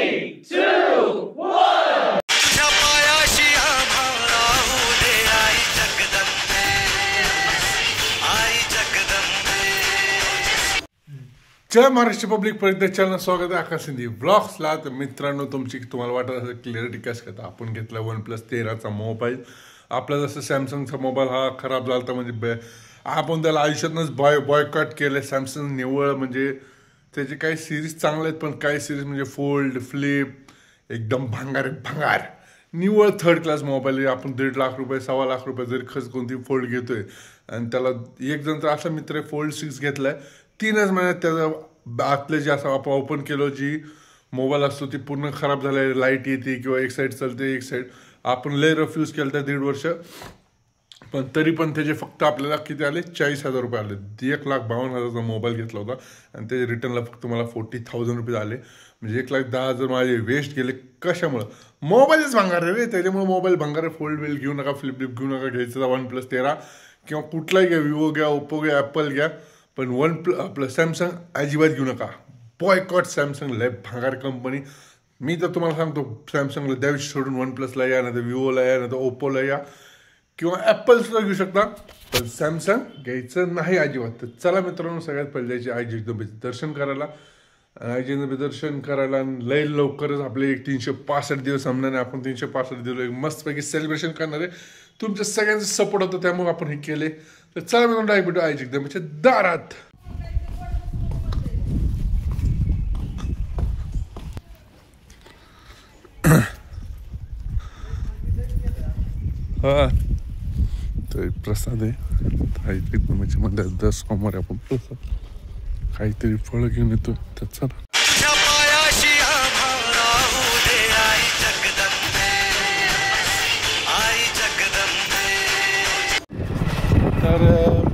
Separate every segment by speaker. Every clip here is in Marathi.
Speaker 1: 3, 2, 1.
Speaker 2: जय महाराष्ट्र पब्लिक परत चॅनल स्वागत आहे आकाश सिंधी व्लॉग्सला। तर मित्रांनो, तुम्हाला वाटत असेल क्लिअरिटी कसं करता आपण घेतला OnePlus 13चा मोबाईल। आपला जसं सॅमसंगचा मोबाईल हा खराब झाला म्हणजे आपण त्याला आयुष्यातच बॉयकॉट केलं। सॅमसंग निवळ म्हणजे त्याचे काही सिरीज चांगले आहेत, पण काही सिरीज म्हणजे फोल्ड फ्लिप एकदम भंगार निवळ थर्ड क्लास मोबाईल आहे। आपण 1.5 लाख रुपये 1.25 लाख रुपये जरी खर्च कोणती फोल्ड घेतोय आणि त्याला एक जण तर असा मित्र फोल्ड 6 घेतलाय 3च महिन्यात त्याचं आतले जे असं आपण ओपन केलं जी मोबाईल असतो ती पूर्ण खराब झाले, लाईट येते किंवा एक साईड चालते एक साईड। आपण लय रिफ्यूज केलं तर 1.5 वर्ष, पण तरी पण त्याचे फक्त आपल्याला किती आले 40,000 रुपये आले। 1,52,000चा मोबाईल घेतला होता आणि त्याच्या रिटर्नला फक्त मला 40,000 रुपये आले, म्हणजे 1,10,000 माझे वेस्ट गेले। कशामुळं? मोबाईलच भंगार रे, त्याच्यामुळे मोबाईल भंगार। फोल्ड बिल घेऊ नका, फ्लिप घेऊ नका, घ्यायचं OnePlus 13 किंवा कुठलाही घ्या, विवो घ्या, ओप्पो घ्या, ॲपल घ्या, पण आपलं सॅमसंग अजिबात घेऊ नका। बॉयकॉट सॅमसंग लय भंगार कंपनी। मी तर तुम्हाला सांगतो सॅमसंगला द्यावी सोडून OnePlusला या, नाही तर विवोला या, नाही तर ओप्पोला या किंवा ॲपल सुद्धा घेऊ शकता, पण सॅमसंग घ्यायचं नाही अजिबात। तर चला मित्रांनो, सगळ्यात पहिले जायचे आई जगदंबेचं दर्शन करायला। आई जगदंबे दर्शन करायला लय लवकरच आपले 365 दिवस संपणार आहे। आपण 365 दिवस एक मस्तपैकी सेलिब्रेशन करणार आहे। तुमच्या सगळ्यांचा सपोर्ट होता त्यामुळे आपण हे केले। तर चला मित्रांनो, डायरेक्ट भेटू आई जगदंबेच्या दारात। हा तर प्रसाद आहे आई जगदंबेच्या मंदिरात। 10 सोमवारी आपण प्रसाद काहीतरी फळं घेऊन येतो। तर चला तर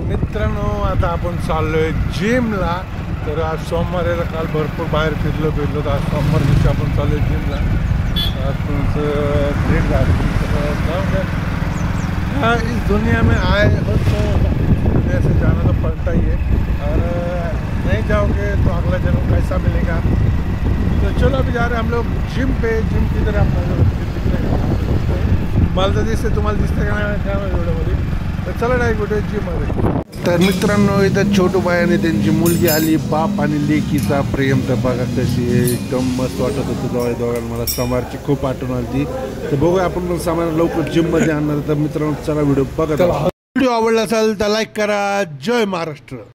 Speaker 2: मित्रांनो, आता आपण चाललोय जिमला। तर आज सोमवार आहे, काल भरपूर बाहेर फिरलो तर आज सोमवार दिवशी आपण चाललोय जिमला। आज तुमचं भेट झाली। हाँ, इस दुनिया में आए हो तो दुनिया से जाना तो पड़ता ही है, और नहीं जाओगे तो अगला जन्म कैसा मिलेगा। तो चलो अभी जा रहे हैं हम लोग जिम पे। जिम की तरह मला दिसते, तुम्हाला दिसते का नाही काय व्हिडिओमध्ये। तर चला डायरेक्ट कुठे जिममध्ये। तर मित्रांनो, इथं छोटू बाई आणि त्यांची मुलगी आली। बाप आणि लेकीचा प्रेम तर बघा कशी आहे, एकदम मस्त वाटत होतं दोघांना। मला समारची खूप आठवण आली। तर बघूया आपण पण सामान लवकर जिममध्ये आणणार। तर मित्रांनो चला व्हिडिओ बघा। व्हिडिओ आवडला असेल तर लाईक करा। जय महाराष्ट्र।